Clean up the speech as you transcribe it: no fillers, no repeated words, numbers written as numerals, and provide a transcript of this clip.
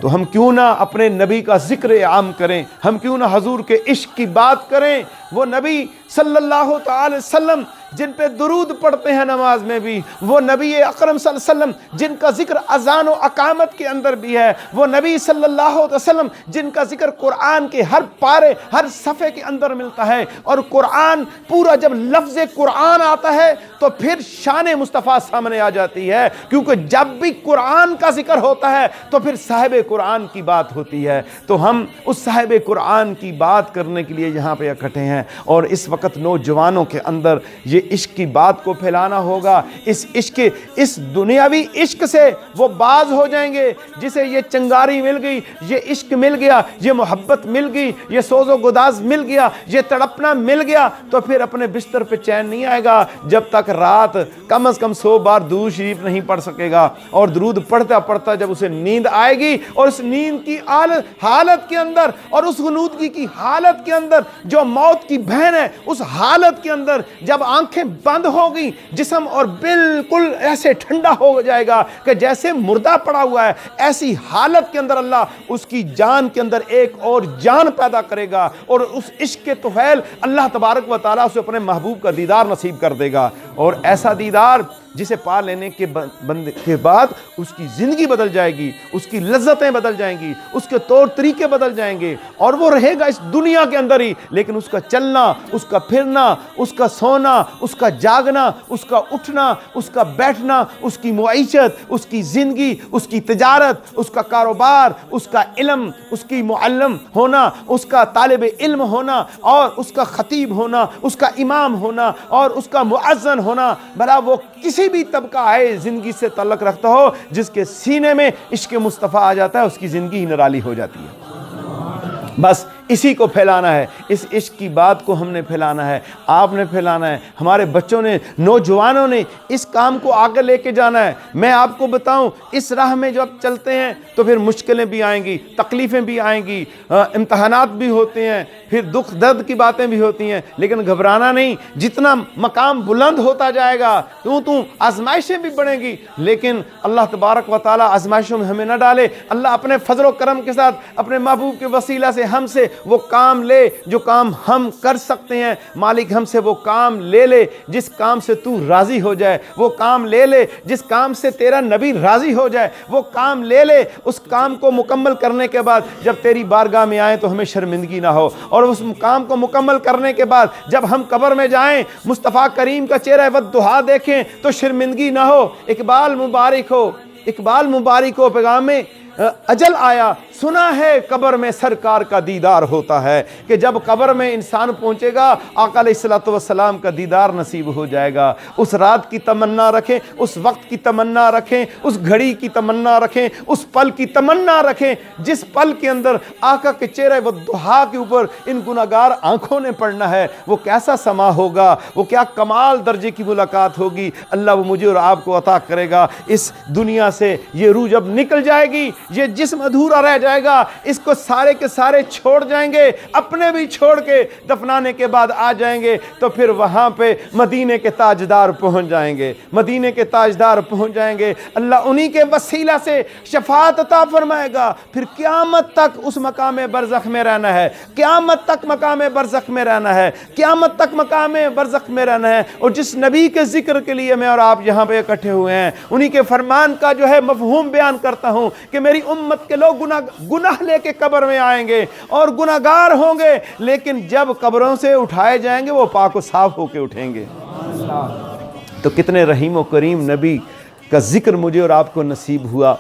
تو ہم کیوں نہ اپنے نبی کا ذکر عام کریں، ہم کیوں نہ حضور کے عشق کی بات کریں۔ وہ نبی صلی اللہ تعالی وسلم جن پہ درود پڑھتے ہیں نماز میں بھی، وہ نبی اکرم صلی اللہ علیہ وسلم جن کا ذکر اذان و اقامت کے اندر بھی ہے، وہ نبی صلی اللہ علیہ وسلم جن کا ذکر قرآن کے ہر پارے ہر صفحے کے اندر ملتا ہے، اور قرآن پورا جب لفظ قرآن آتا ہے تو پھر شان مصطفیٰ سامنے آ جاتی ہے، کیونکہ جب بھی قرآن کا ذکر ہوتا ہے تو پھر صاحب قرآن کی بات ہوتی ہے۔ تو ہم اس صاحب قرآن کی بات کرنے کے لیے یہاں پہ اکٹھے ہیں، اور اس وقت نوجوانوں کے اندر یہ عشق کی بات کو پھیلانا ہوگا۔ اس دنیاوی عشق سے وہ باز ہو جائیں گے، جسے یہ چنگاری مل گئی، یہ عشق مل گیا، یہ محبت مل گئی، یہ سوز و گداز مل گیا، یہ تڑپنا مل گیا، تو پھر اپنے بستر پہ چین نہیں آئے گا جب تک رات کم از کم 100 بار درود شریف نہیں پڑھ سکے گا۔ اور درود پڑھتا پڑھتا جب اسے نیند آئے گی، اور اس نیند کی حالت کے اندر اور اس غنودگی کی حالت کے اندر جو موت کی بہن ہے، اس حالت کے اندر جب آنکھیں بند ہو گئی، جسم اور بالکل ایسے ٹھنڈا ہو جائے گا کہ جیسے مردہ پڑا ہوا ہے، ایسی حالت کے اندر اللہ اس کی جان کے اندر ایک اور جان پیدا کرے گا، اور اس عشق کے طفیل اللہ تبارک و تعالیٰ اسے اپنے محبوب کا دیدار نصیب کر دے گا، اور ایسا دیدار جسے پا لینے کے بعد اس کی زندگی بدل جائے گی، اس کی لذتیں بدل جائیں گی، اس کے طور طریقے بدل جائیں گے، اور وہ رہے گا اس دنیا کے اندر ہی، لیکن اس کا چلنا، اس کا پھرنا، اس کا سونا، اس کا جاگنا، اس کا اٹھنا، اس کا بیٹھنا، اس کی معیشت، اس کی زندگی، اس کی تجارت، اس کا کاروبار، اس کا علم، اس کی معلم ہونا، اس کا طالب علم ہونا، اور اس کا خطیب ہونا، اس کا امام ہونا، اور اس کا مؤذن ہونا، بھلا وہ کسی بھی طبقہ ہے زندگی سے تعلق رکھتا ہو، جس کے سینے میں عشق مصطفیٰ آ جاتا ہے، اس کی زندگی ہی نرالی ہو جاتی ہے۔ بس اسی کو پھیلانا ہے، اس عشق کی بات کو ہم نے پھیلانا ہے، آپ نے پھیلانا ہے، ہمارے بچوں نے، نوجوانوں نے اس کام کو آگے لے کے جانا ہے۔ میں آپ کو بتاؤں، اس راہ میں جب چلتے ہیں تو پھر مشکلیں بھی آئیں گی، تکلیفیں بھی آئیں گی، امتحانات بھی ہوتے ہیں، پھر دکھ درد کی باتیں بھی ہوتی ہیں، لیکن گھبرانا نہیں۔ جتنا مقام بلند ہوتا جائے گا تو آزمائشیں بھی بڑھیں گی، لیکن اللہ تبارک و تعالیٰ آزمائشوں میں ہمیں نہ ڈالے۔ اللہ اپنے فضل و کرم کے ساتھ اپنے محبوب کے وسیلہ سے ہم سے وہ کام لے جو کام ہم کر سکتے ہیں۔ مالک ہم سے وہ کام لے لے جس کام سے تو راضی ہو جائے، وہ کام لے لے جس کام سے تیرا نبی راضی ہو جائے، وہ کام لے لے اس کام کو مکمل کرنے کے بعد جب تیری بارگاہ میں آئیں تو ہمیں شرمندگی نہ ہو، اور اس کام کو مکمل کرنے کے بعد جب ہم قبر میں جائیں مصطفیٰ کریم کا چہرہ والضحیٰ دیکھیں تو شرمندگی نہ ہو۔ اقبال مبارک ہو، اقبال مبارک ہو، پیغام اجل آیا، سنا ہے قبر میں سرکار کا دیدار ہوتا ہے، کہ جب قبر میں انسان پہنچے گا آقا علیہ الصلوۃ والسلام کا دیدار نصیب ہو جائے گا۔ اس رات کی تمنا رکھیں، اس وقت کی تمنا رکھیں، اس گھڑی کی تمنا رکھیں، اس پل کی تمنا رکھیں جس پل کے اندر آقا کے چہرے والضحیٰ کے اوپر ان گناہگار آنکھوں نے پڑھنا ہے۔ وہ کیسا سما ہوگا، وہ کیا کمال درجے کی ملاقات ہوگی، اللہ وہ مجھے اور آپ کو عطا کرے گا۔ اس دنیا سے یہ روح جب نکل جائے گی، یہ جسم ادھورا رہ جائے گا، اس کو سارے کے سارے چھوڑ جائیں گے، اپنے بھی چھوڑ کے دفنانے کے بعد آ جائیں گے، تو پھر وہاں پہ مدینے کے تاجدار پہنچ جائیں گے، مدینے کے تاجدار پہنچ جائیں گے، اللہ انہی کے وسیلہ سے شفاعت عطا فرمائے گا۔ پھر قیامت تک اس مقام برزخ میں رہنا ہے، قیامت تک مقام برزخ میں رہنا ہے، قیامت تک مقام برزخ میں رہنا ہے۔ اور جس نبی کے ذکر کے لیے میں اور آپ یہاں پہ اکٹھے ہوئے ہیں، انہی کے فرمان کا جو ہے مفہوم بیان کرتا ہوں کہ میری امت کے لوگ گناہ لے کے قبر میں آئیں گے اور گناہگار ہوں گے، لیکن جب قبروں سے اٹھائے جائیں گے وہ پاک و صاف ہو کے اٹھیں گے۔ تو کتنے رحیم و کریم نبی کا ذکر مجھے اور آپ کو نصیب ہوا،